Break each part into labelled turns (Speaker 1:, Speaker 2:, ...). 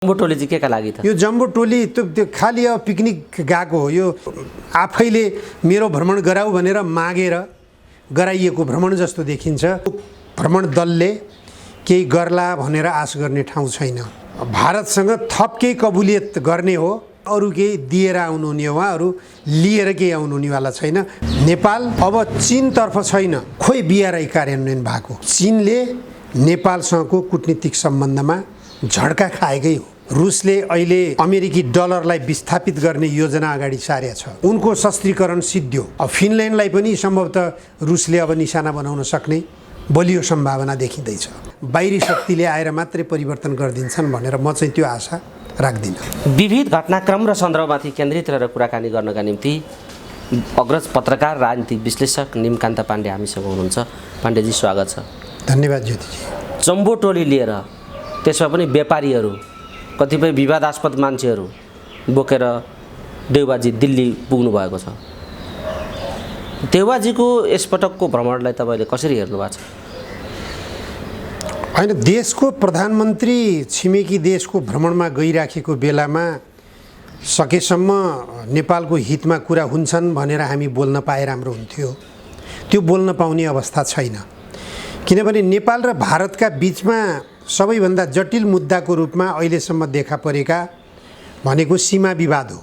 Speaker 1: Jumbo टोली चाहिँ केका लागि त?
Speaker 2: यो जम्बो टोली त्यो खालि अब पिकनिक गएको हो। यो आफैले मेरो भ्रमण गराऊ भनेर मागेर गराइएको भ्रमण जस्तो देखिन्छ। भ्रमण दलले केही गर्ला भनेर आश गर्ने ठाउँ छैन। भारतसँग थप केही कबुलियत गर्ने हो, अरू केही दिएर आउनुहुने हो, उहाँहरू लिएर केही आउनुहुनेवाला छैन। नेपाल अब चीनतर्फ छैन, खोइ बिआरआई कार्यान्वयन भएको। चीनले नेपालसँगको कूटनीतिक सम्बन्धमा झड्का खाएकै हो। रुसले अहिले अमेरिकी डलरलाई विस्थापित गर्ने योजना अगाडि सारेको छ। उनको शस्त्रीकरण सिद्धियो। अब फिनल्यान्डलाई पनि सम्भवतः रुसले अब निशाना बनाउन सक्ने बलियो सम्भावना देखिँदैछ। बाहिरी शक्तिले आएर मात्रै परिवर्तन गरिदिन्छन् भनेर म चाहिँ त्यो आशा राख्दिनँ।
Speaker 1: विविध घटनाक्रम र सन्दर्भमाथि केन्द्रित रहेर कुराकानी गर्नका निम्ति अग्रज पत्रकार राजनीतिक विश्लेषक निमकान्त पाण्डे हामीसँग हुनुहुन्छ। पाण्डेजी स्वागत छ।
Speaker 2: धन्यवाद ज्योतिजी।
Speaker 1: जम्बो टोली लिएर त्यसमा पनि व्यापारीहरू, कतिपय विवादास्पद मान्छेहरू बोकेर देउबाजी दिल्ली पुग्नु भएको छ। देउबाजीको यसपटकको भ्रमणलाई तपाईँले कसरी हेर्नु भएको छ?
Speaker 2: होइन, देशको प्रधानमन्त्री छिमेकी देशको भ्रमणमा गइराखेको बेलामा सकेसम्म नेपालको हितमा कुरा हुन्छन् भनेर हामी बोल्न पाए राम्रो हुन्थ्यो। त्यो बोल्न पाउने अवस्था छैन, किनभने नेपाल र भारतका बिचमा सबैभन्दा जटिल मुद्दाको रूपमा अहिलेसम्म देखा परेका भनेको सीमा विवाद हो।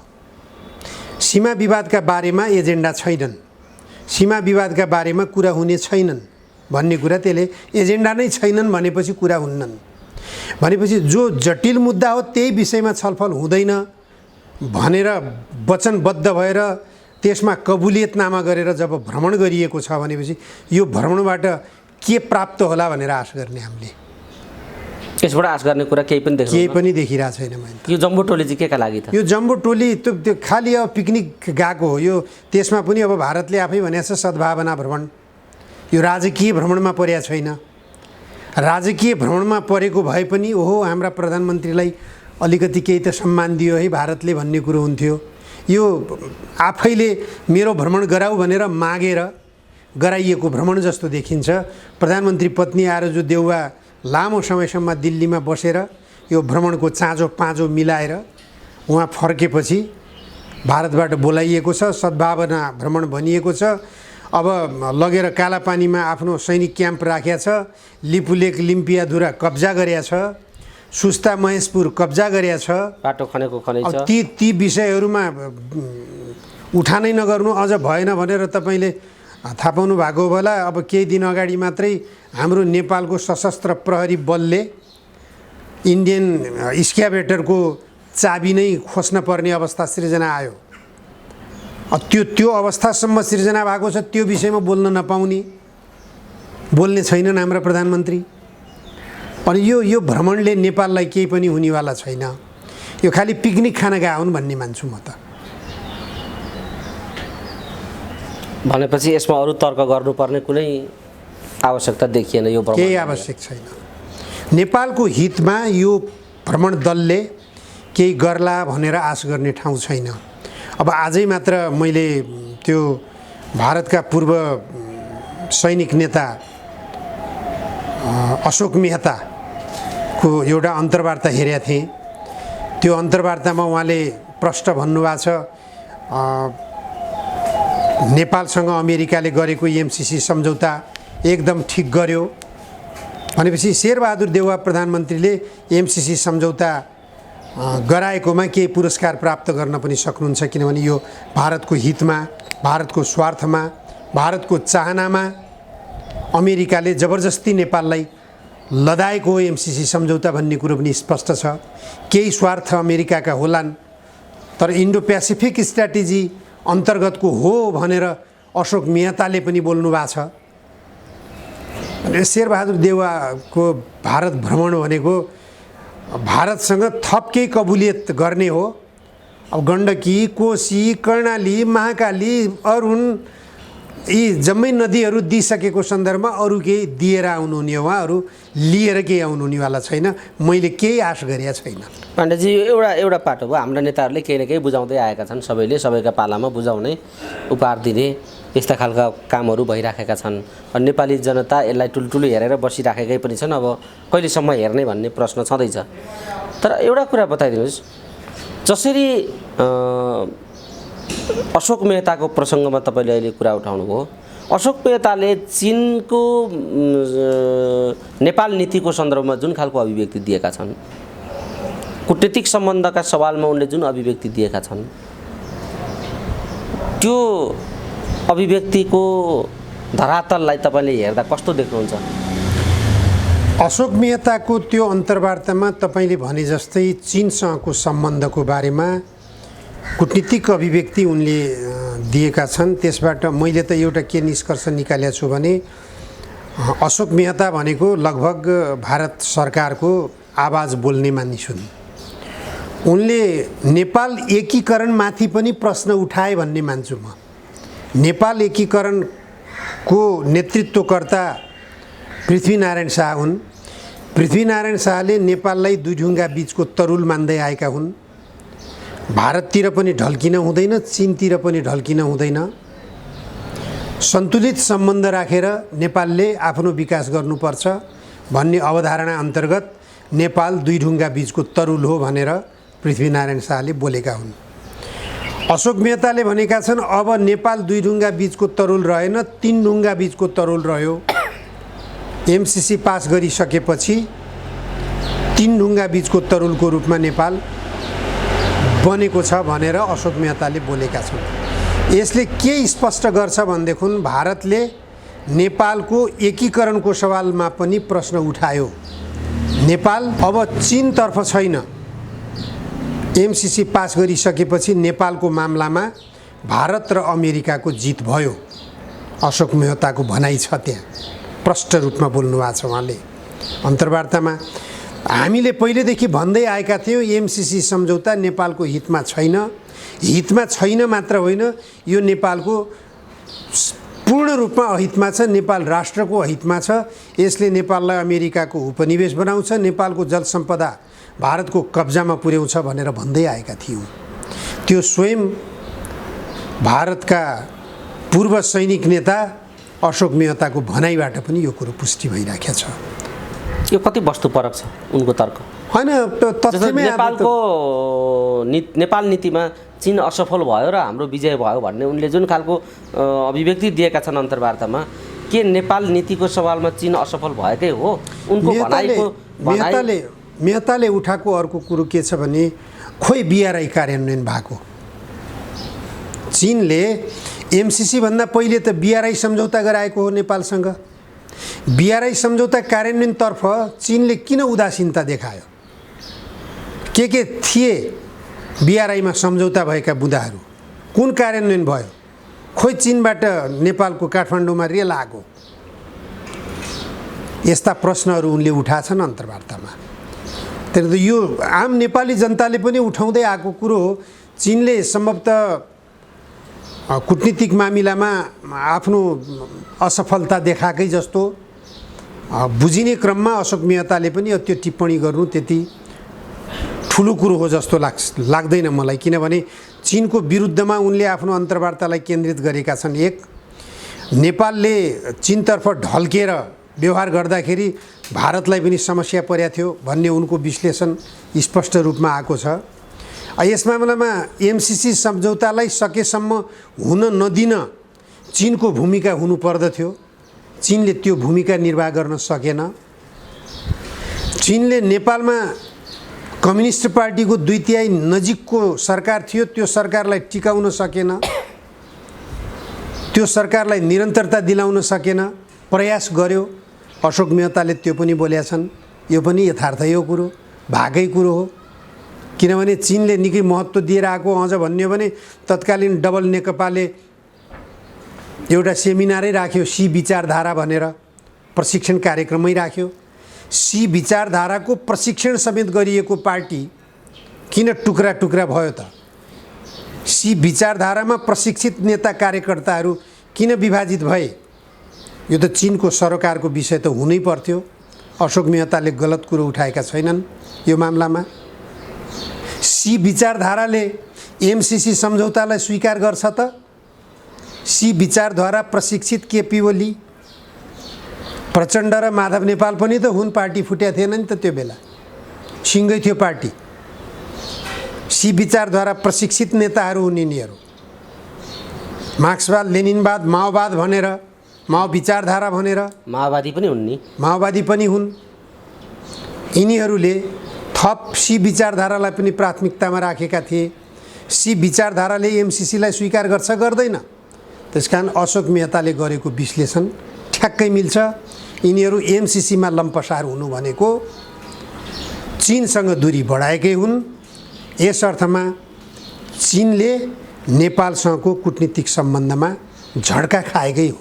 Speaker 2: सीमा विवादका बारेमा एजेन्डा छैनन्, सीमा विवादका बारेमा कुरा हुने छैनन् भन्ने कुरा, त्यसले एजेन्डा नै छैनन् भनेपछि कुरा हुन्नन्। भनेपछि जो जटिल मुद्दा हो त्यही विषयमा छलफल हुँदैन भनेर वचनबद्ध भएर त्यसमा कबुलियतनामा गरेर जब भ्रमण गरिएको छ भनेपछि यो भ्रमणबाट के प्राप्त होला भनेर आश गर्ने हामीले?
Speaker 1: यसबाट आश गर्ने कुरा केही पनि
Speaker 2: देखिरहेको छैन मैले।
Speaker 1: यो जम्बो टोली चाहिँ केका लागि त?
Speaker 2: यो जम्बो टोली त्यो खालि अब पिकनिक गएको हो। यो त्यसमा पनि अब भारतले आफै भनेको छ सद्भावना भ्रमण। यो राजकीय भ्रमणमा परेको छैन। राजकीय भ्रमणमा परेको भए पनि ओहो हाम्रा प्रधानमन्त्रीलाई अलिकति केही त सम्मान दियो है भारतले भन्ने कुरो हुन्थ्यो। यो आफैले मेरो भ्रमण गराऊ भनेर मागेर गराइएको भ्रमण जस्तो देखिन्छ। प्रधानमन्त्री पत्नी आएर जो देउवा लामो समयसम्म दिल्लीमा बसेर यो भ्रमणको चाँजो पाँजो मिलाएर उहाँ फर्केपछि भारतबाट बोलाइएको छ, सद्भावना भ्रमण भनिएको छ। अब लगेर कालापानीमा आफ्नो सैनिक क्याम्प राखेको छ, लिपुलेक लिम्पियाधुरा कब्जा गरेको छ, सुस्ता महेशपुर कब्जा गरेको छ,
Speaker 1: बाटो खनेको खनै छ।
Speaker 2: ती विषयहरूमा उठानै नगर्नु अझ भएन भनेर तपाईँले थाहा पाउनु भएको होला। अब केही दिन अगाडि मात्रै हाम्रो नेपालको सशस्त्र प्रहरी बलले इन्डियन स्क्याभेटरको चाबी नै खोज्न पर्ने अवस्था सृजना आयो। त्यो अवस्थासम्म सृजना भएको छ। त्यो विषयमा बोल्न नपाउने, बोल्ने छैनन् हाम्रा प्रधानमन्त्री। अनि यो भ्रमणले नेपाललाई केही पनि हुनेवाला छैन। यो खालि पिकनिक खान गए हुन् भन्ने मान्छु म त।
Speaker 1: भनेपछि यसमा अरू तर्क गर्नुपर्ने कुनै आवश्यकता देखिएन। यो
Speaker 2: केही आवश्यक छैन। नेपालको हितमा यो भ्रमण दलले केही गर्ला भनेर आश गर्ने ठाउँ छैन। अब आजै मात्र मैले त्यो भारतका पूर्व सैनिक नेता अशोक मेहताको एउटा अन्तर्वार्ता हेरेका थिएँ। त्यो अन्तर्वार्तामा उहाँले प्रष्ट भन्नुभएको छ नेपालसँग अमेरिकाले गरेको एमसिसी सम्झौता एकदम ठिक गर्यो भनेपछि शेरबहादुर देउवा प्रधानमन्त्रीले एमसिसी सम्झौता गराएकोमा केही पुरस्कार प्राप्त गर्न पनि सक्नुहुन्छ, किनभने यो भारतको हितमा, भारतको स्वार्थमा, भारतको चाहनामा अमेरिकाले जबरजस्ती नेपाललाई लदाएको हो एमसिसी सम्झौता भन्ने कुरो पनि स्पष्ट छ। केही स्वार्थ अमेरिकाका होलान्, तर इन्डो पेसिफिक स्ट्र्याटेजी अन्तर्गतको हो भनेर अशोक मेहताले पनि बोल्नु भएको छ। शेरबहादुर देउवाको भारत भ्रमण भनेको भारतसँग थप केही कबुलियत गर्ने हो। अब गण्डकी, कोशी, कर्णाली, महाकाली, अरुण यी जम्मै नदीहरू दिइसकेको सन्दर्भमा अरू केही दिएर आउनुहुने हो, उहाँहरू लिएर केही आउनुहुनेवाला छैन। मैले केही आश गरेका छैन।
Speaker 1: पाण्डेजी, एउटा पाटो भयो हाम्रा नेताहरूले केही न केही बुझाउँदै आएका छन्। सबैले सबैका पालामा बुझाउने, उपहार दिने, यस्ता खालका कामहरू भइराखेका छन्। नेपाली जनता यसलाई टुलटुलो हेरेर बसिराखेकै पनि छन्। अब कहिलेसम्म हेर्ने भन्ने प्रश्न छँदैछ। तर एउटा कुरा बताइदिनुहोस्, जसरी अशोक मेहताको प्रसङ्गमा तपाईँले अहिले कुरा उठाउनुभयो, अशोक मेहताले चीनको नेपाल नीतिको सन्दर्भमा जुन खालको अभिव्यक्ति दिएका छन्, कूटनीतिक सम्बन्धका सवालमा उनले जुन अभिव्यक्ति दिएका छन्, त्यो अभिव्यक्तिको धरातललाई तपाईँले हेर्दा कस्तो देख्नुहुन्छ?
Speaker 2: अशोक मेहताको त्यो अन्तर्वार्तामा तपाईँले भने जस्तै चीनसँगको सम्बन्धको बारेमा कूटनीतिक अभिव्यक्ति उनले दिएका छन्। त्यसबाट मैले त एउटा के निष्कर्ष निकालेको छु भने अशोक मेहता भनेको लगभग भारत सरकारको आवाज बोल्ने मानिस हुन्। उनले नेपाल एकीकरणमाथि पनि प्रश्न उठाए भन्ने मान्छु म। नेपाल एकीकरणको नेतृत्वकर्ता पृथ्वीनारायण शाह हुन्। पृथ्वीनारायण शाहले नेपाललाई दुई ढुङ्गा बीचको तरुल मान्दै आएका हुन्। भारततिर पनि ढल्किन हुँदैन, चीनतिर पनि ढल्किन हुँदैन। सन्तुलित सम्बन्ध राखेर नेपालले आफ्नो विकास गर्नुपर्छ भन्ने अवधारणा अन्तर्गत नेपाल दुई ढुङ्गा बीचको तरुल हो भनेर पृथ्वीनारायण शाहले बोलेका हुन्। अशोक मेहताले भनेका छन् अब नेपाल दुई ढुङ्गा बीचको तरुल रहेन, तीन ढुङ्गा बीचको तरुल रह्यो। एमसीसी पास गरिसकेपछि तीन ढुङ्गा बीचको तरुलको रूपमा नेपाल बनेको छ भनेर अशोक मेहताले बोलेका छन्। यसले के स्पष्ट गर्छ भनेदेखि भारतले नेपालको एकीकरणको सवालमा पनि प्रश्न उठायो। नेपाल अब चीनतर्फ छैन। एमसीसी पास गरिसकेपछि नेपालको मामलामा भारत र अमेरिकाको जित भयो। अशोक मेहताको भनाइ छ, त्यहाँ प्रष्ट रूपमा बोल्नुभएको छ उहाँले अन्तर्वार्तामा। हामीले पहिलेदेखि भन्दै आएका थियौँ एमसीसी सम्झौता नेपालको हितमा छैन। हितमा छैन मात्र होइन, यो नेपालको पूर्ण रूपमा अहितमा छ, नेपाल राष्ट्रको अहितमा छ। यसले नेपाललाई अमेरिकाको उपनिवेश बनाउँछ, नेपालको जल सम्पदा भारतको कब्जामा पुर्याउँछ भनेर भन्दै आएका थियौँ। त्यो स्वयं भारतका पूर्व सैनिक नेता अशोक मेहताको भनाइबाट पनि यो कुरो पुष्टि भइराखेको छ।
Speaker 1: यो कति वस्तुपरक छ उनको तर्क?
Speaker 2: होइन, तथ्यमै
Speaker 1: नेपाल नीतिमा चीन असफल भयो र हाम्रो विजय भयो भन्ने उनले जुन खालको अभिव्यक्ति दिएका छन् अन्तर्वार्तामा, के नेपाल नीतिको सवालमा चीन असफल भएकै हो? उनको
Speaker 2: मेहताले उठाएको अर्को कुरो के छ भने खोइ बीआरआई कार्यान्वयन भएको। चीनले एमसीसी भन्दा पहिले त बीआरआई सम्झौता गराएको हो नेपालसँग। बीआरआई सम्झौता कार्यान्वयनतर्फ चीनले किन उदासीनता देखायो? के थिए बीआरआईमा सम्झौता भएका बुँदाहरू? कुन कार्यान्वयन भयो? खोइ चीनबाट नेपालको काठमाडौँमा रेल आएको। यस्ता प्रश्नहरू उनले उठाएछन् अन्तर्वार्तामा। तर यो आम नेपाली जनताले पनि उठाउँदै आएको कुरो हो। चीनले सम्भवतः कूटनीतिक मामिलामा आफ्नो असफलता देखाएकै जस्तो बुझिने क्रममा अशोक मेहताले पनि त्यो टिप्पणी गर्नु त्यति ठुलो कुरो हो जस्तो लाग्दैन मलाई। किनभने चीनको विरुद्धमा उनले आफ्नो अन्तर्वार्तालाई केन्द्रित गरेका छन्। एक, नेपालले चीनतर्फ ढल्केर व्यवहार गर्दाखेरि भारतलाई पनि समस्या परेको थियो भन्ने उनको विश्लेषण स्पष्ट रूपमा आएको छ। यस मामलामा एमसीसी सम्झौतालाई सकेसम्म हुन नदिन चीनको भूमिका हुनुपर्दथ्यो। चीनले त्यो भूमिका निर्वाह गर्न सकेन। चीनले नेपालमा कम्युनिस्ट पार्टीको 2/3 नजिकको सरकार थियो, त्यो सरकारलाई टिकाउन सकेन, त्यो सरकारलाई निरन्तरता दिलाउन सकेन, प्रयास गर्यो। अशोक मेहताले त्यो पनि बोलेका छन्। यो पनि यथार्थ यो कुरो भागै कुरो हो। किनभने चीनले निकै महत्त्व दिएर आएको। अझ भन्यो भने तत्कालीन डबल नेकपाले एउटा सेमिनारै राख्यो, सी विचारधारा भनेर प्रशिक्षण कार्यक्रमै राख्यो। सी विचारधाराको प्रशिक्षण समेत गरिएको पार्टी किन टुक्रा टुक्रा भयो त? सी विचारधारामा प्रशिक्षित नेता कार्यकर्ताहरू किन विभाजित भए? यो त चीनको सरकारको विषय त हुनै पर्थ्यो। अशोक मेहताले गलत कुरो उठाएका छैनन् यो मामलामा। सी विचारधाराले एमसीसी सम्झौतालाई स्वीकार गर्छ त? सी विचारधारा प्रशिक्षित केपी ओली, प्रचण्ड र माधव नेपाल पनि त हुन्, पार्टी फुट्या थिएन नि त त्यो बेला। सँगै थियो पार्टी। सी विचारद्वारा प्रशिक्षित नेताहरू हुन् यिनीहरू। मार्क्सवाद लेनिनवाद माओवाद भनेर, माओ विचारधारा भनेर
Speaker 1: माओवादी पनि हुन् नि।
Speaker 2: माओवादी पनि हुन्। यिनीहरूले थप सी विचारधारालाई पनि प्राथमिकतामा राखेका थिए। सी विचारधाराले एमसिसीलाई स्वीकार गर्छ गर्दैन? त्यसकारण अशोक मेहताले गरेको विश्लेषण ठ्याक्कै मिल्छ। यिनीहरू एमसिसीमा लम्पसार हुनु भनेको चीनसँग दूरी बढाएकै हुन्। यस अर्थमा चीनले नेपालसँगको कूटनीतिक सम्बन्धमा झड्का खाएकै हो,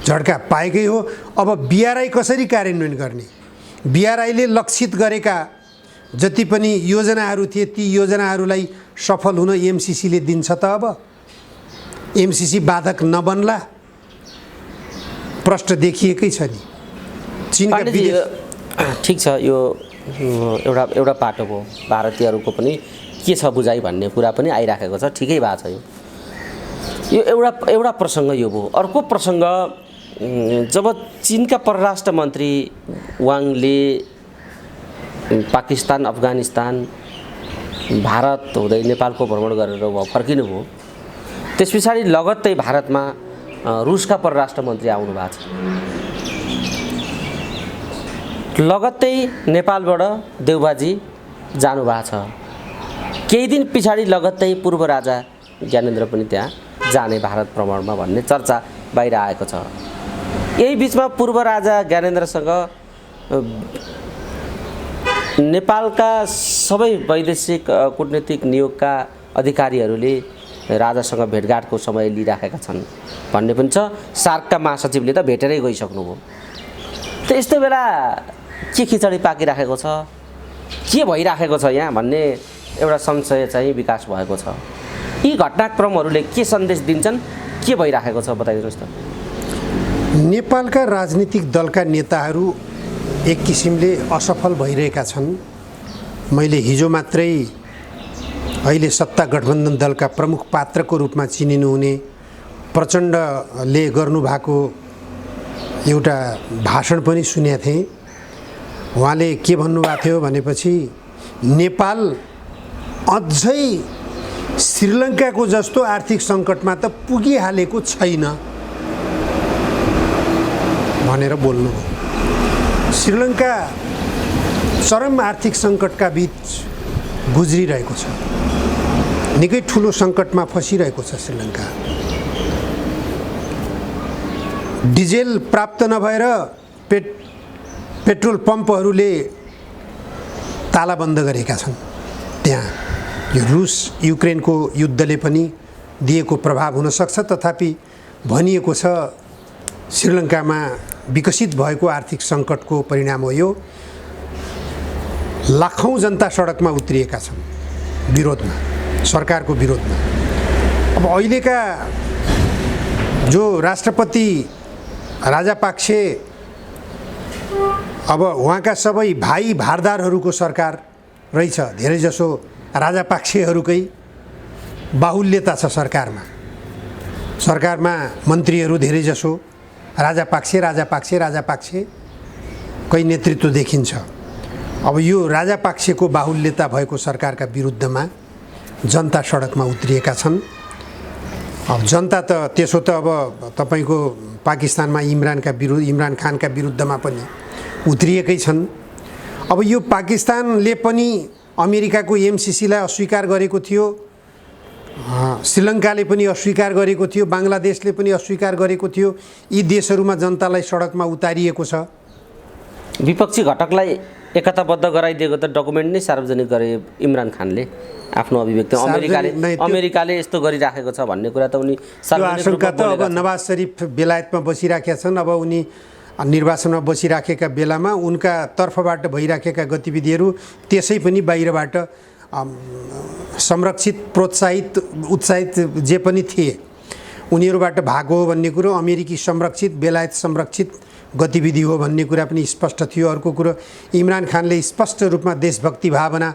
Speaker 2: झड्का पाएकै हो। अब बीआरआई कसरी कार्यान्वयन गर्ने? बीआरआईले लक्षित गरेका जति पनि योजनाहरू थिए ती योजनाहरूलाई सफल हुन एमसिसीले दिन्छ त? अब एमसिसी बाधक नबन्ला? प्रश्न देखिएकै छ नि। चीनका
Speaker 1: ठिक छ, यो एउटा पाटो हो। भारतीयहरूको पनि के छ बुझाइ भन्ने कुरा पनि आइराखेको छ। ठिकै भएको छ। यो एउटा प्रसङ्ग यो हो। अर्को प्रसङ्ग, जब चीनका परराष्ट्र मन्त्री वाङले पाकिस्तान, अफगानिस्तान, भारत हुँदै नेपालको भ्रमण गरेर फर्किनुभयो, त्यस पछाडि लगत्तै भारतमा रुसका परराष्ट्र मन्त्री आउनु भएको छ। लगत्तै नेपालबाट देउबाजी जानुभएको छ। केही दिन पछाडि लगत्तै पूर्व राजा ज्ञानेन्द्र पनि त्यहाँ जाने भारत भ्रमणमा भन्ने चर्चा बाहिर आएको छ। यही बिचमा पूर्व राजा ज्ञानेन्द्रसँग नेपालका सबै वैदेशिक कूटनीतिक नियोगका अधिकारीहरूले राजासँग भेटघाटको समय लिइराखेका छन् भन्ने पनि छ। सार्कका महासचिवले त भेटेरै गइसक्नुभयो। त यस्तो बेला के खिचडी पाकिराखेको छ, के भइराखेको छ यहाँ भन्ने एउटा संशय चाहिँ विकास भएको छ। यी घटनाक्रमहरूले के सन्देश दिन्छन्, के भइराखेको छ बताइदिनुहोस् त।
Speaker 2: नेपालका राजनीतिक दलका नेताहरू एक किसिमले असफल भइरहेका छन्। मैले हिजो मात्रै अहिले सत्ता गठबन्धन दलका प्रमुख पात्रको रूपमा चिनिनुहुने प्रचण्डले गर्नुभएको एउटा भाषण पनि सुनेको थिएँ। उहाँले के भन्नुभएको थियो भनेपछि नेपाल अझै श्रीलङ्काको जस्तो आर्थिक सङ्कटमा त पुगिहालेको छैन भनेर बोल्नुभयो। श्रीलङ्का चरम आर्थिक सङ्कटका बीच गुज्रिरहेको छ, निकै ठुलो सङ्कटमा फसिरहेको छ श्रीलङ्का। डिजेल प्राप्त नभएर पेट्रोल पम्पहरूले तालाबन्द गरेका छन्। त्यहाँ यो रुस युक्रेनको युद्धले पनि दिएको प्रभाव हुन सक्छ। तथापि भनिएको छ श्रीलङ्कामा विकसित भएको आर्थिक सङ्कटको परिणाम हो यो। लाखौँ जनता सडकमा उत्रिएका छन् विरोधमा, सरकारको विरोधमा। अब अहिलेका जो राष्ट्रपति राजापाक्से, अब उहाँका सबै भाइ भारदारहरूको सरकार रहेछ। धेरैजसो राजापाक्सेहरूकै बाहुल्यता छ सरकारमा। सरकारमा मन्त्रीहरू धेरैजसो राजापाक्सेकै नेतृत्व देखिन्छ। अब यो राजापाक्सेको बाहुल्यता भएको सरकारका विरुद्धमा जनता सडकमा उत्रिएका छन्। अब जनता त त्यसो त अब तपाईको पाकिस्तानमा इमरान खानका विरुद्धमा पनि उत्रिएकै छन्। अब यो पाकिस्तानले पनि अमेरिकाको एमसिसीलाई अस्वीकार गरेको थियो, श्रीलङ्काले पनि अस्वीकार गरेको थियो, बाङ्लादेशले पनि अस्वीकार गरेको थियो। यी देशहरूमा जनतालाई सडकमा उतारिएको छ।
Speaker 1: विपक्षी घटकलाई एकताबद्ध गराइदिएको त डकुमेन्ट नै सार्वजनिक गरे इमरान खानले आफ्नो अभिव्यक्ति। अमेरिकाले यस्तो गरिराखेको छ भन्ने कुरा त उनी
Speaker 2: सार्वजनिक रूपमा बोलेका छन्। अब नवाज शरीफ बेलायतमा बसिराखेका छन्। अब उनी निर्वाचनमा बसिराखेका बेलामा उनका तर्फबाट भइराखेका गतिविधिहरू त्यसै पनि बाहिरबाट संरक्षित, प्रोत्साहित, उत्साहित जे पनि थिए उनीहरूबाट भाग हो भन्ने कुरो, अमेरिकी संरक्षित, बेलायत संरक्षित गतिविधि हो भन्ने कुरा पनि स्पष्ट थियो। अर्को कुरो, इमरान खानले स्पष्ट रूपमा देशभक्ति भावना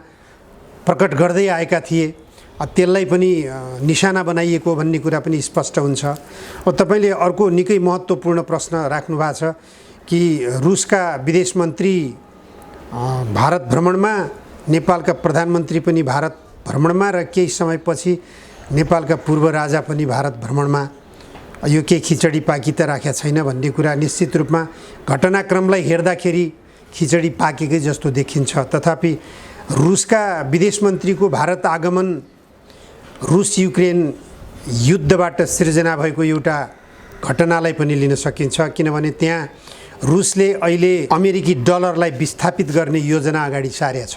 Speaker 2: प्रकट गर्दै आएका थिए, त्यसलाई पनि निशाना बनाइएको भन्ने कुरा पनि स्पष्ट हुन्छ। अब तपाईले अर्को निकै महत्त्वपूर्ण प्रश्न राख्नु भएको छ कि रुसका विदेश मन्त्री भारत भ्रमणमा नेपालका प्रधानमन्त्री पनि भारत भ्रमणमा र केही समयपछि नेपालका पूर्व राजा पनि भारत भ्रमणमा। यो के खिचडी पाकी त राखेको छैन भन्ने कुरा निश्चित रूपमा घटनाक्रमलाई हेर्दाखेरि खिचडी पाकेकै जस्तो देखिन्छ। तथापि रुसका विदेश मन्त्रीको भारत आगमन रुस युक्रेन युद्धबाट सिर्जना भएको एउटा घटनालाई पनि लिन सकिन्छ, किनभने त्यहाँ रुसले अहिले अमेरिकी डलरलाई विस्थापित गर्ने योजना अगाडि सारेको छ।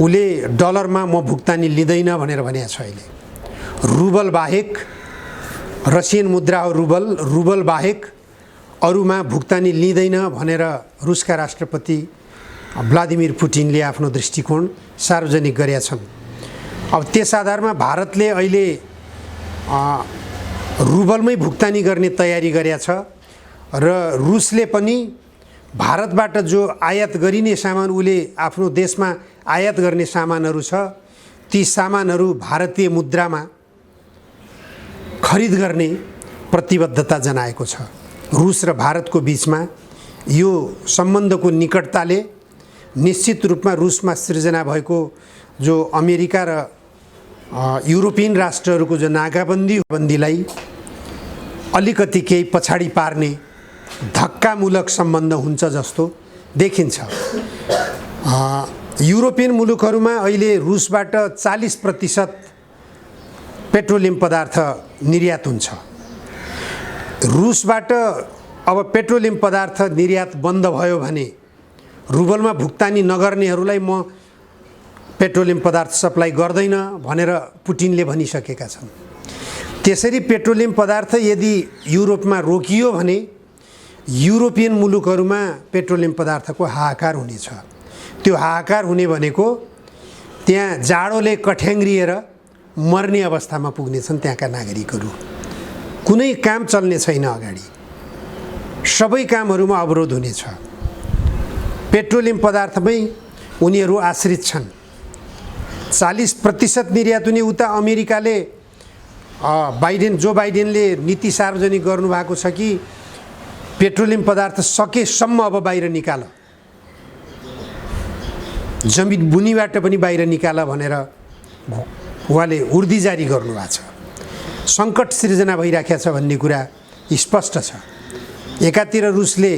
Speaker 2: उसले डलरमा म भुक्तानी लिँदैन भनेर भनेको छ। अहिले रुबल बाहेक, रसियन मुद्रा हो रुबल बाहेक अरूमा भुक्तानी लिँदैन भनेर रुसका राष्ट्रपति भ्लादिमिर पुटिनले आफ्नो दृष्टिकोण सार्वजनिक गरेका छन्। अब त्यस आधारमा भारतले अहिले रुबलमै भुक्तानी गर्ने तयारी गरेको छ र रुसले पनि भारतबाट जो आयात गरिने सामान उसले आफ्नो देशमा आयात गर्ने सामानहरू छ, ती सामानहरू भारतीय मुद्रामा खरिद गर्ने प्रतिबद्धता जनाएको छ। रुस र भारतको बीचमा यो सम्बन्धको निकटताले निश्चित रूपमा रुसमा सृजना भएको जो अमेरिका र युरोपियन राष्ट्रहरूको जो नाकाबन्दीलाई अलिकति केही पछाडि पार्ने धक्कामूलक सम्बन्ध हुन्छ जस्तो देखिन्छ। युरोपियन मुलुकहरूमा अहिले रुसबाट 40% पेट्रोलियम पदार्थ निर्यात हुन्छ। रुसबाट अब पेट्रोलियम पदार्थ निर्यात बन्द भयो भने रुबलमा भुक्तानी नगर्नेहरूलाई म पेट्रोलियम पदार्थ सप्लाई गर्दैन भनेर पुटिनले भनिसकेका छन्। त्यसरी पेट्रोलियम पदार्थ यदि युरोपमा रोकियो भने युरोपियन मुलुकहरूमा पेट्रोलियम पदार्थको हाहाकार हुनेछ। त्यो हाहाकार हुने भनेको त्यहाँ जाडोले कठ्याङ्ग्रिएर मर्ने अवस्थामा पुग्नेछन् त्यहाँका नागरिकहरू। कुनै काम चल्ने छैन, अगाडि सबै कामहरूमा अवरोध हुनेछ। पेट्रोलियम पदार्थमै उनीहरू आश्रित छन्। 40% निर्यात हुने उता अमेरिकाले जो बाइडेनले नीति सार्वजनिक गर्नुभएको छ कि पेट्रोलियम पदार्थ सकेसम्म अब बाहिर निकाल, जमिन बुनीबाट पनि बाहिर निकाल भनेर उहाँले उर्दी जारी गर्नुभएको छ। सङ्कट सिर्जना भइराखेको छ भन्ने कुरा स्पष्ट छ। एकातिर रुसले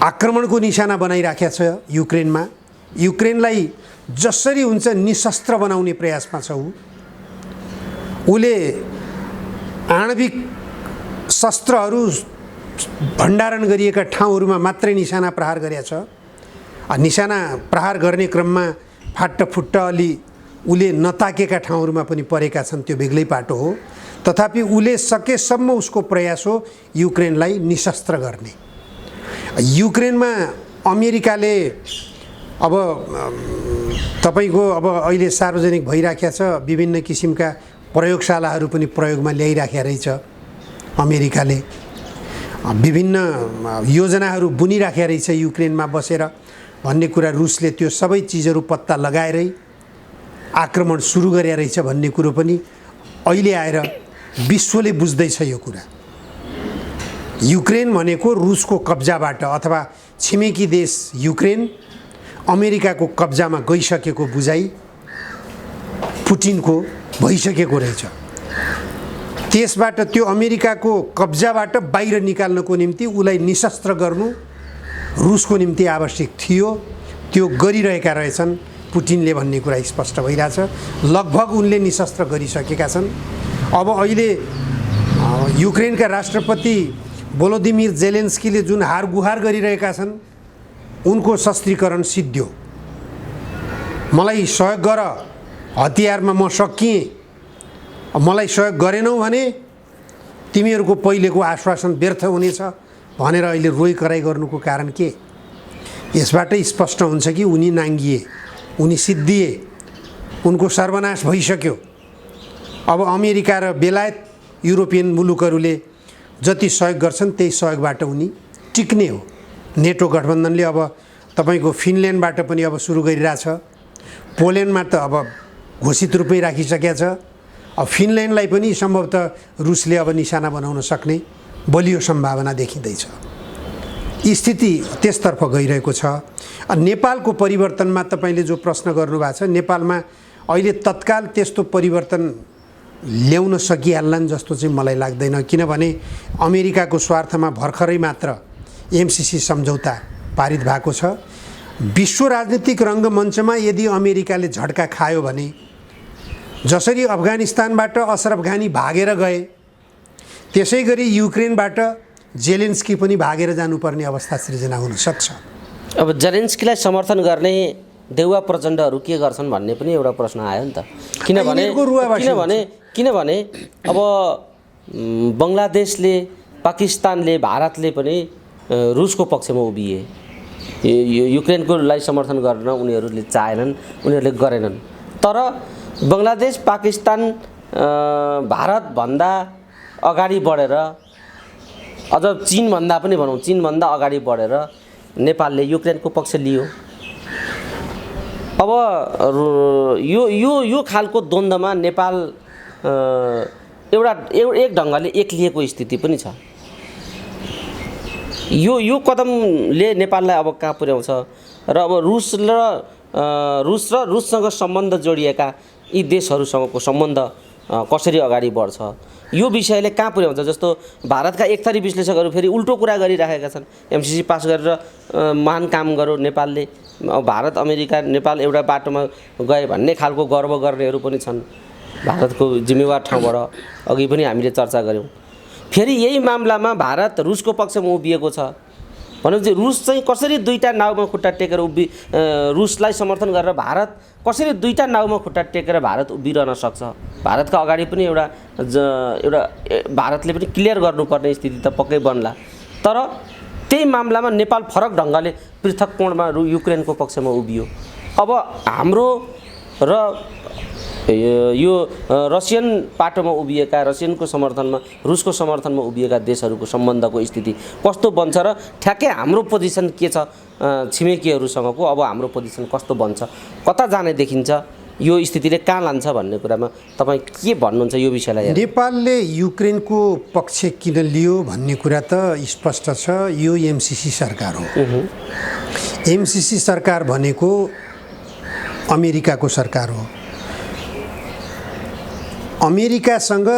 Speaker 2: आक्रमणको निशाना बनाइराखेको छ युक्रेनमा, युक्रेनलाई जसरी हुन्छ निशस्त्र बनाउने प्रयासमा छ। उसले आणविक शस्त्रहरू भण्डारण गरिएका ठाउँहरूमा मात्रै निशाना प्रहार गरेको छ। निशाना प्रहार गर्ने क्रममा फाट्टफुट्ट अलि उसले नताकेका ठाउँहरूमा पनि परेका छन्, त्यो बेग्लै पाटो हो। तथापि उसले सकेसम्म उसको प्रयास हो युक्रेनलाई निशस्त्र गर्ने। युक्रेनमा अमेरिकाले अब तपाईको अब अहिले सार्वजनिक भइराखेको छ, विभिन्न किसिमका प्रयोगशालाहरू पनि प्रयोगमा ल्याइराखेको रहेछ। अमेरिकाले विभिन्न योजनाहरू बुनिराखेको रहेछ युक्रेनमा बसेर भन्ने कुरा रुसले त्यो सबै चिजहरू पत्ता लगाएरै आक्रमण सुरु गरेको रहेछ भन्ने कुरो पनि अहिले आएर विश्वले बुझ्दैछ। यो कुरा युक्रेन भनेको रुसको कब्जाबाट अथवा छिमेकी देश युक्रेन अमेरिकाको कब्जामा गइसकेको बुझाइ पुटिनको भइसकेको रहेछ। त्यसबाट त्यो अमेरिकाको कब्जाबाट बाहिर निकाल्नको निम्ति उसलाई निशस्त्र गर्नु रुसको निम्ति आवश्यक थियो। त्यो गरिरहेका रहेछन् पुटिनले भन्ने कुरा स्पष्ट भइरहेछ। लगभग उनले निशस्त्र गरिसकेका छन्। अब अहिले युक्रेनका राष्ट्रपति भोलोदिमिर जेलेन्स्कीले जुन हारगुहार गरिरहेका छन् उनको शस्त्रीकरण सिद्धियो। मलाई सहयोग गर, हतियारमा म सकिएँ, मलाई सहयोग गरेनौ भने तिमीहरूको पहिलेको आश्वासन व्यर्थ हुनेछ भनेर अहिले रोइ कराइ गर्नुको कारण के? यसबाट स्पष्ट हुन्छ कि उनी नाङ्गिए, उनी सिद्धिए, उनको सर्वनाश भइसक्यो। अब अमेरिका र बेलायत युरोपियन मुलुकहरूले जति सहयोग गर्छन् त्यही सहयोगबाट उनी टिक्ने हो। नेटो गठबन्धनले अब तपाईको फिनल्यान्डबाट पनि अब सुरु गरिरहेछ। पोल्यान्डमा त अब घोषित रूपमै राखिसकेको छ। अब फिनल्यान्डलाई पनि सम्भवतः रुसले अब निशाना बनाउन सक्ने बलियो सम्भावना देखिँदैछ। स्थिति त्यसतर्फ गइरहेको छ। नेपालको परिवर्तनमा तपाईँले जो प्रश्न गर्नुभएको छ, नेपालमा अहिले तत्काल त्यस्तो परिवर्तन ल्याउन सकिहाल्लान् जस्तो चाहिँ मलाई लाग्दैन, किनभने अमेरिकाको स्वार्थमा भर्खरै मात्र एमसिसी सम्झौता पारित भएको छ। विश्व राजनीतिक रङ्गमञ्चमा यदि अमेरिकाले झड्का खायो भने, जसरी अफगानिस्तानबाट अशरफ घानी भागेर गए, त्यसै गरी युक्रेनबाट जेलेन्स्की पनि भागेर जानुपर्ने अवस्था सृजना हुन सक्छ।
Speaker 1: अब जेलेन्स्कीलाई समर्थन गर्ने देउवा प्रचण्डहरू के गर्छन् भन्ने पनि एउटा प्रश्न आयो नि त। किनभने अब बङ्गलादेशले, पाकिस्तानले, भारतले पनि रुसको पक्षमा उभिए। युक्रेनकोलाई समर्थन गर्न उनीहरूले चाहेनन्, उनीहरूले गरेनन्। तर बङ्गलादेश, पाकिस्तान, भारतभन्दा अगाडि बढेर, अझ चीनभन्दा पनि भनौँ, चीनभन्दा अगाडि बढेर नेपालले युक्रेनको पक्ष लियो। अब यो खालको द्वन्द्वमा नेपाल एक ढङ्गले एक्लिएको स्थिति पनि छ। यो कदमले नेपाललाई अब कहाँ पुर्याउँछ र अब रुस र रुससँग सम्बन्ध जोडिएका यी देशहरूसँगको सम्बन्ध कसरी अगाडि बढ्छ, यो विषयले कहाँ पुर्याउँछ। जस्तो भारतका एक थरी विश्लेषकहरू फेरि उल्टो कुरा गरिराखेका छन्। एमसिसी पास गरेर महान काम गर्यो नेपालले, भारत, अमेरिका, नेपाल एउटा बाटोमा गए भन्ने खालको गर्व गर्नेहरू पनि छन् भारतको जिम्मेवार ठाउँबाट। अघि पनि हामीले चर्चा गऱ्यौँ। फेरि यही मामलामा भारत रुसको पक्षमा उभिएको छ भनेपछि रुस चाहिँ कसरी दुईटा नाउमा खुट्टा टेकेर रुसलाई समर्थन गरेर भारत कसरी दुईटा नाउमा खुट्टा टेकेर भारत उभिरहन सक्छ। भारतका अगाडि पनि एउटा भारतले पनि क्लियर गर्नुपर्ने स्थिति त पक्कै बन्ला। तर त्यही मामलामा नेपाल फरक ढङ्गले पृथक कोणमा युक्रेनको पक्षमा उभियो। अब हाम्रो र यो रसियन पाटोमा उभिएका, रसियनको समर्थनमा, रुसको समर्थनमा उभिएका देशहरूको सम्बन्धको स्थिति कस्तो बन्छ र ठ्याक्कै हाम्रो पोजिसन के छ छिमेकीहरूसँगको, अब हाम्रो पोजिसन कस्तो बन्छ, कता जाने देखिन्छ, यो स्थितिले कहाँ लान्छ भन्ने कुरामा तपाईँ के भन्नुहुन्छ यो विषयलाई?
Speaker 2: नेपालले युक्रेनको पक्ष किन लियो भन्ने कुरा त स्पष्ट छ। यो एमसिसी सरकार हो। एमसिसी सरकार भनेको अमेरिकाको सरकार हो। अमेरिकासँग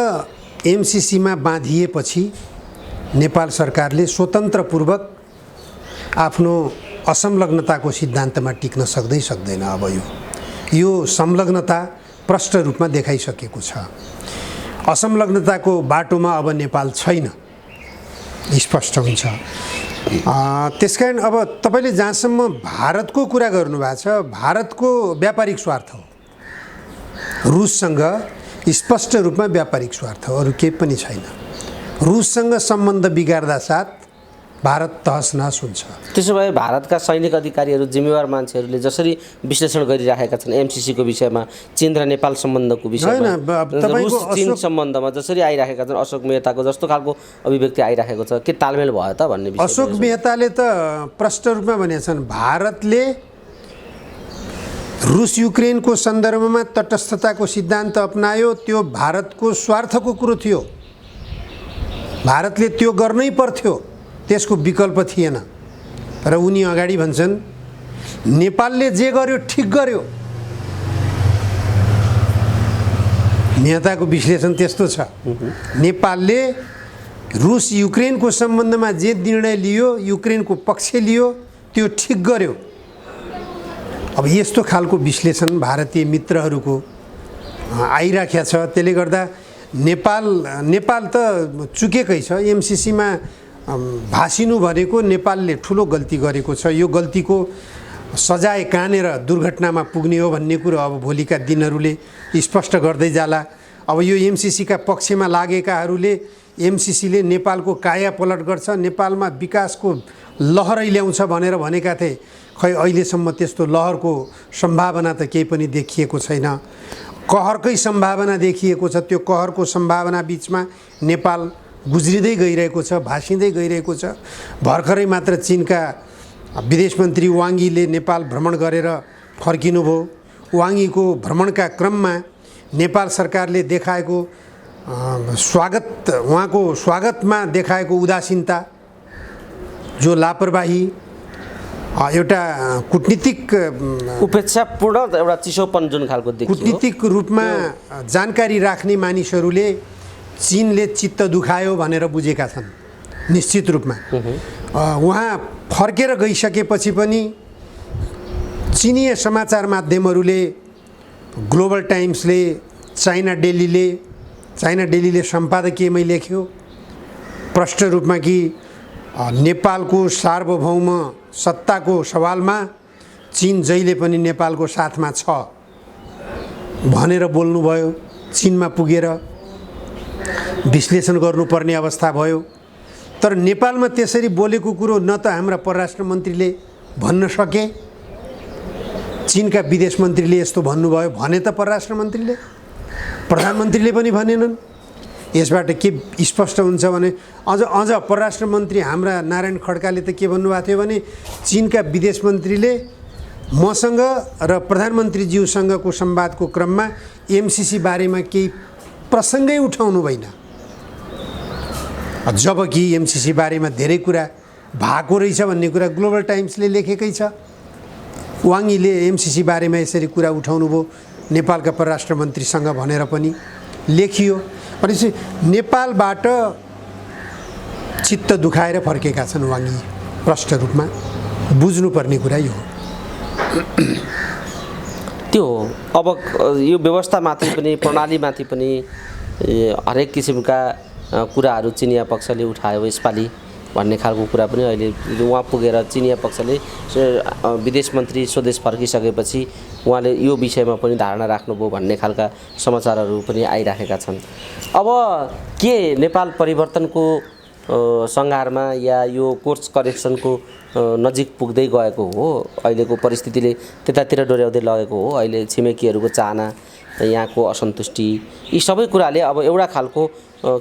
Speaker 2: एमसिसीमा बाँधिएपछि नेपाल सरकारले स्वतन्त्रपूर्वक आफ्नो असंलग्नताको सिद्धान्तमा टिक्न सक्दैन। अब यो संलग्नता प्रष्ट रूपमा देखाइसकेको छ। असंलग्नताको बाटोमा अब नेपाल छैन, स्पष्ट हुन्छ। त्यसकारण अब तपाईँले जहाँसम्म भारतको कुरा गर्नुभएको छ, भारतको व्यापारिक स्वार्थ हो। रुससँग स्पष्ट रूपमा व्यापारिक स्वार्थ हो, अरू केही पनि छैन। रुससँग सम्बन्ध बिगार्दा साथ भारत तहस नहस हुन्छ।
Speaker 1: त्यसो भए भारतका सैनिक अधिकारीहरू, जिम्मेवार मान्छेहरूले जसरी विश्लेषण गरिराखेका छन् एमसिसीको विषयमा, चीन र नेपाल सम्बन्धको विषयमा, रुस चीन सम्बन्धमा जसरी आइराखेका छन्, अशोक मेहताको जस्तो खालको अभिव्यक्ति आइराखेको छ, के तालमेल भयो त भन्ने विषय?
Speaker 2: अशोक मेहताले त प्रष्ट रूपमा भनेका छन्, भारतले रुस युक्रेनको सन्दर्भमा तटस्थताको सिद्धान्त अपनायो, त्यो भारतको स्वार्थको कुरो थियो। भारतले त्यो गर्नै पर्थ्यो, त्यसको विकल्प थिएन। र उनी अगाडि भन्छन् नेपालले जे गर्यो ठिक गर्यो। मेहताको विश्लेषण त्यस्तो छ। नेपालले रुस युक्रेनको सम्बन्धमा जे निर्णय लियो, युक्रेनको पक्ष लियो, त्यो ठिक गर्यो। अब यस्तो खालको विश्लेषण भारतीय मित्रहरूको आइराखेको छ। त्यसले गर्दा नेपाल त चुकेकै छ। एमसिसीमा भासिनु भनेको नेपालले ठुलो गल्ती गरेको छ। यो गल्तीको सजाय कहाँनेर दुर्घटनामा पुग्ने हो भन्ने कुरो अब भोलिका दिनहरूले स्पष्ट गर्दै जाला। अब यो एमसिसीका पक्षमा लागेकाहरूले एमसिसीले नेपालको काया पलट गर्छ, नेपालमा विकासको लहरै ल्याउँछ भनेर भनेका थिए। खै अहिलेसम्म त्यस्तो लहरको सम्भावना त केही पनि देखिएको छैन। कहरकै सम्भावना देखिएको छ। त्यो कहरको सम्भावना बिचमा नेपाल गुज्रिँदै गइरहेको छ, भासिँदै गइरहेको छ। भर्खरै मात्र चीनका विदेश मन्त्री वाङ्गीले नेपाल भ्रमण गरेर फर्किनुभयो। वाङ्गीको भ्रमणका क्रममा नेपाल सरकारले देखाएको उहाँको स्वागतमा देखाएको उदासीनता जो लापरवाही एउटा कूटनीतिक
Speaker 1: उपेक्षापूर्ण एउटा चिसोपन जुन खालको देखियो
Speaker 2: कूटनीतिक रूपमा जानकारी राख्ने मानिसहरूले चीनले चित्त दुखायो भनेर बुझेका छन् निश्चित रूपमा। उहाँ फर्केर गइसकेपछि पनि चिनीय समाचार माध्यमहरूले ग्लोबल टाइम्सले चाइना डेलीले सम्पादकीयमै लेख्यो प्रष्ट रूपमा कि नेपालको सार्वभौम सत्ताको सवालमा चीन जहिले पनि नेपालको साथमा छ भनेर बोल्नुभयो। चीनमा पुगेर विश्लेषण गर्नुपर्ने अवस्था भयो। तर नेपालमा त्यसरी बोलेको कुरो न त हाम्रा परराष्ट्र मन्त्रीले भन्न सके, चीनका विदेश मन्त्रीले यस्तो भन्नुभयो भने त परराष्ट्र मन्त्रीले, प्रधानमन्त्रीले पनि भनेनन्। यसबाट के स्पष्ट हुन्छ भने अझ परराष्ट्र मन्त्री हाम्रा नारायण खड्काले त के भन्नुभएको थियो भने चीनका विदेश मन्त्रीले मसँग र प्रधानमन्त्रीज्यूसँगको संवादको क्रममा एमसीसी बारेमा केही प्रसङ्गै उठाउनु भएन, जबकि एमसीसी बारेमा धेरै कुरा भएको रहेछ भन्ने कुरा ग्लोबल टाइम्सले लेखेकै छ। वाङीले एमसीसी बारेमा यसरी कुरा उठाउनु भयो नेपालका परराष्ट्र मन्त्रीसँग भनेर पनि लेखियो। भनेपछि नेपालबाट चित्त दुखाएर फर्केका छन् वाङी, प्रष्ट रूपमा बुझ्नुपर्ने कुरा यो हो।
Speaker 1: त्यो अब यो व्यवस्थामाथि पनि प्रणालीमाथि पनि हरेक किसिमका कुराहरू चिनिया पक्षले उठायो यसपालि भन्ने खालको कुरा पनि अहिले उहाँ पुगेर चिनिया पक्षले विदेश मन्त्री स्वदेश फर्किसकेपछि उहाँले यो विषयमा पनि धारणा राख्नुभयो भन्ने खालका समाचारहरू पनि आइराखेका छन्। अब के नेपाल परिवर्तनको सङ्घारमा या यो कोर्स करेक्सनको नजिक पुग्दै गएको हो, अहिलेको परिस्थितिले त्यतातिर डोर्याउँदै लगेको हो, अहिले छिमेकीहरूको चाहना, यहाँको असन्तुष्टि, यी सबै कुराले अब एउटा खालको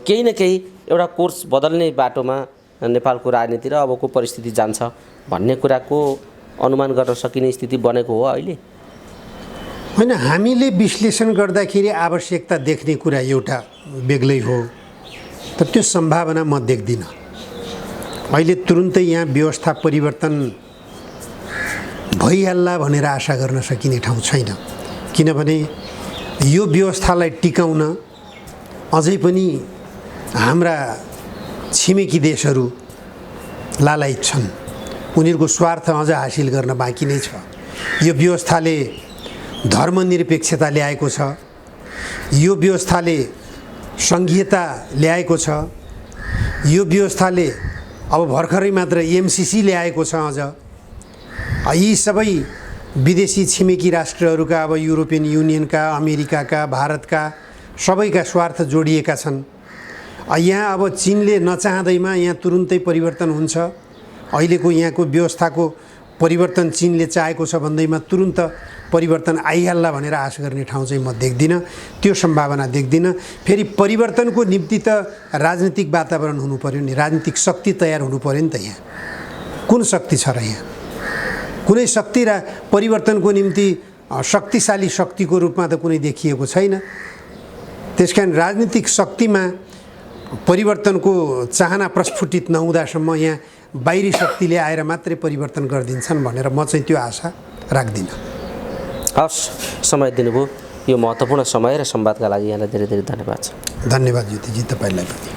Speaker 1: केही न केही एउटा कोर्स बदल्ने बाटोमा नेपालको राजनीति र अबको परिस्थिति जान्छ भन्ने कुराको अनुमान गर्न सकिने स्थिति बनेको हो अहिले।
Speaker 2: होइन, हामीले विश्लेषण गर्दाखेरि आवश्यकता देख्ने कुरा एउटा बेग्लै हो, तर त्यो सम्भावना म देख्दिनँ। अहिले तुरुन्तै यहाँ व्यवस्था परिवर्तन भइहाल्ला भनेर आशा गर्न सकिने ठाउँ छैन, किनभने यो व्यवस्थालाई टिकाउन अझै पनि हाम्रा छिमेकी देशहरू लालायित छन्, उनीहरूको स्वार्थ अझ हासिल गर्न बाँकी नै छ। यो व्यवस्थाले धर्मनिरपेक्षता ल्याएको छ, यो व्यवस्थाले सङ्घीयता ल्याएको छ, यो व्यवस्थाले अब भर्खरै मात्र एमसीसी ल्याएको छ। अझ यी सबै विदेशी छिमेकी राष्ट्रहरूका, अब युरोपियन युनियनका, अमेरिकाका, भारतका सबैका स्वार्थ जोडिएका छन्। यहाँ अब चीनले नचाहँदैमा यहाँ तुरुन्तै परिवर्तन हुन्छ, अहिलेको यहाँको व्यवस्थाको परिवर्तन चीनले चाहेको छ भन्दैमा तुरुन्त परिवर्तन आइहाल्ला भनेर आश गर्ने ठाउँ चाहिँ म देख्दिनँ, त्यो सम्भावना देख्दिनँ। फेरि परिवर्तनको निम्ति त राजनीतिक वातावरण हुनु पर्यो नि, राजनीतिक शक्ति तयार हुनु पर्यो नि त। यहाँ कुन शक्ति छ र? यहाँ कुनै शक्ति र परिवर्तनको निम्ति शक्तिशाली शक्तिको रूपमा त कुनै देखिएको छैन। त्यसकारण राजनीतिक शक्तिमा परिवर्तनको चाहना प्रस्फुटित नहुँदासम्म यहाँ बाहिरी शक्तिले आएर मात्रै परिवर्तन गरिदिन्छन् भनेर म चाहिँ त्यो आशा राख्दिनँ।
Speaker 1: हस्, समय दिनुभयो, यो महत्त्वपूर्ण समय र संवादका लागि यहाँलाई धेरै धेरै धन्यवाद छ।
Speaker 2: धन्यवाद ज्योतिजी, तपाईँलाई पनि।